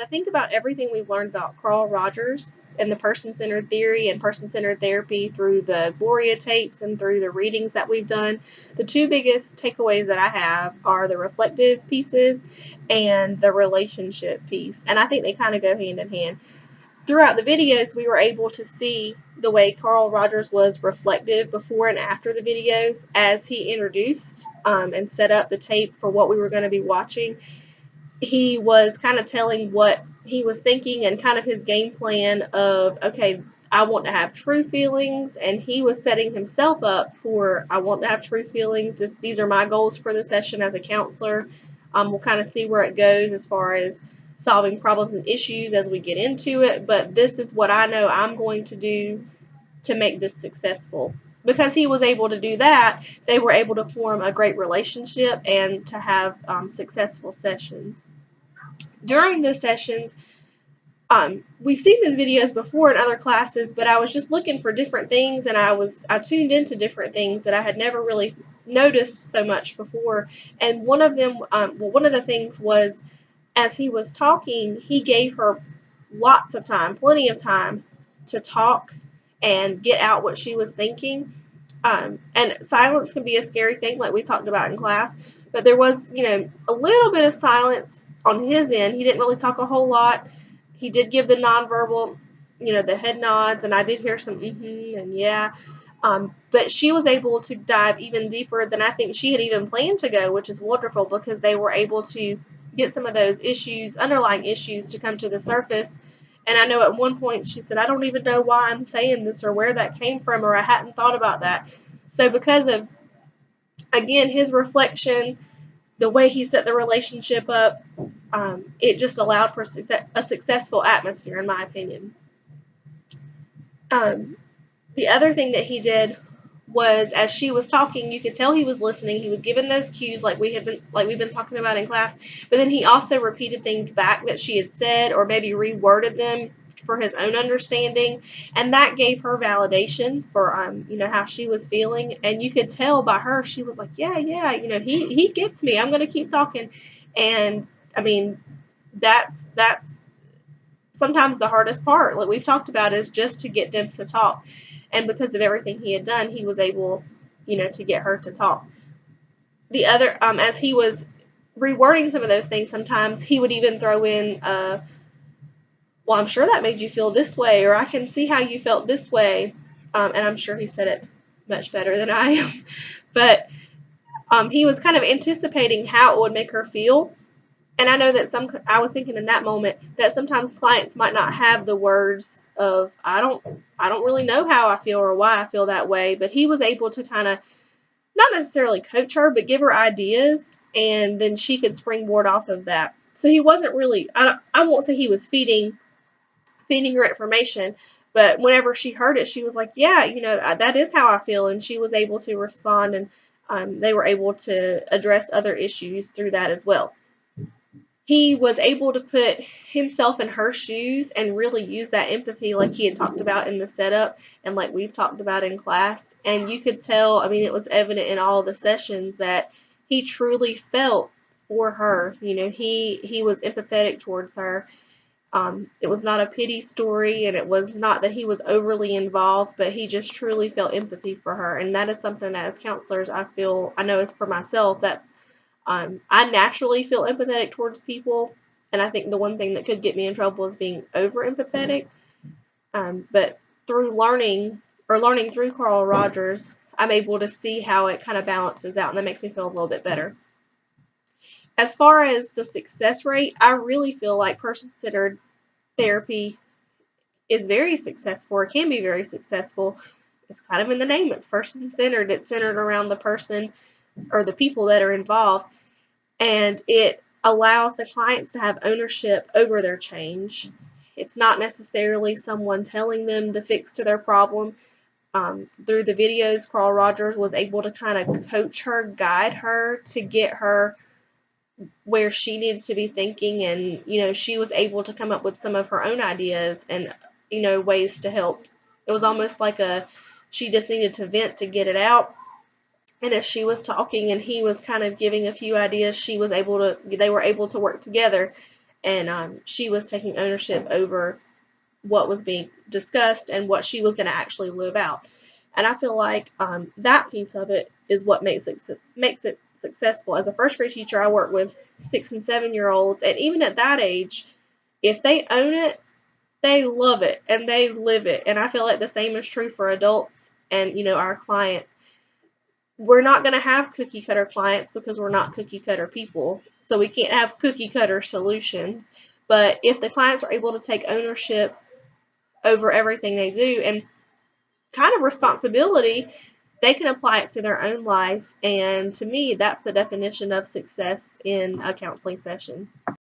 I think about everything we've learned about Carl Rogers and the person-centered theory and person-centered therapy through the Gloria tapes and through the readings that we've done, the two biggest takeaways that I have are the reflective pieces and the relationship piece. And I think they kind of go hand in hand. Throughout the videos, we were able to see the way Carl Rogers was reflective before and after the videos as he introduced and set up the tape for what we were going to be watching. He was kind of telling what he was thinking and kind of his game plan of, okay, I want to have true feelings, and he was setting himself up for, I want to have true feelings. These are my goals for the session as a counselor. We'll kind of see where it goes as far as solving problems and issues as we get into it, but this is what I know I'm going to do to make this successful. Because he was able to do that, they were able to form a great relationship and to have successful sessions. During the sessions, we've seen these videos before in other classes, but I was just looking for different things, and I tuned into different things that I had never really noticed so much before. And one of them, one of the things was, as he was talking, he gave her lots of time, plenty of time to talk and get out what she was thinking. And silence can be a scary thing, like we talked about in class, but there was, a little bit of silence on his end. He didn't really talk a whole lot. He did give the nonverbal, the head nods, and I did hear some and yeah. But she was able to dive even deeper than I think she had even planned to go, which is wonderful because they were able to get some of those issues, underlying issues, to come to the surface. And I know at one point she said, I don't even know why I'm saying this or where that came from, or I hadn't thought about that. So because of, again, his reflection, the way he set the relationship up, it just allowed for a successful atmosphere, in my opinion. The other thing that he did was, as she was talking, you could tell he was listening. He was giving those cues like we've been talking about in class, but then he also repeated things back that she had said, or maybe reworded them for his own understanding, and that gave her validation for how she was feeling. And you could tell by her, she was like, yeah, he gets me. I'm going to keep talking. And I mean, that's sometimes the hardest part, like we've talked about, is just to get them to talk. And because of everything he had done, he was able, to get her to talk. The other, as he was rewording some of those things, sometimes he would even throw in, well, I'm sure that made you feel this way, or I can see how you felt this way. And I'm sure he said it much better than I am. But he was kind of anticipating how it would make her feel. And I know that I was thinking in that moment that sometimes clients might not have the words of, I don't really know how I feel or why I feel that way, but he was able to kind of not necessarily coach her, but give her ideas, and then she could springboard off of that. So he wasn't really, I won't say he was feeding her information, but whenever she heard it, she was like, yeah, that is how I feel, and she was able to respond, and they were able to address other issues through that as well. He was able to put himself in her shoes and really use that empathy like he had talked about in the setup and like we've talked about in class. And you could tell, it was evident in all the sessions that he truly felt for her. He was empathetic towards her. It was not a pity story, and it was not that he was overly involved, but he just truly felt empathy for her. And that is something that as counselors, I know as for myself, that's I naturally feel empathetic towards people, and I think the one thing that could get me in trouble is being over empathetic. But through learning through Carl Rogers, I'm able to see how it kind of balances out, and that makes me feel a little bit better. As far as the success rate, I really feel like person-centered therapy is very successful, or can be very successful. It's kind of in the name. It's person-centered. It's centered around the person or the people that are involved. And it allows the clients to have ownership over their change. It's not necessarily someone telling them the fix to their problem. Through the videos, Carl Rogers was able to kind of coach her, guide her to get her where she needed to be thinking, and she was able to come up with some of her own ideas and ways to help. It was almost like she just needed to vent to get it out. And as she was talking and he was kind of giving a few ideas, they were able to work together. and she was taking ownership over what was being discussed and what she was going to actually live out. And I feel like that piece of it is what makes it successful. As a first grade teacher, I work with 6 and 7 year olds, and even at that age, if they own it, they love it and they live it. And I feel like the same is true for adults and our clients. We're not going to have cookie cutter clients because we're not cookie cutter people. So we can't have cookie cutter solutions. But if the clients are able to take ownership over everything they do and kind of responsibility, they can apply it to their own life. And to me, that's the definition of success in a counseling session.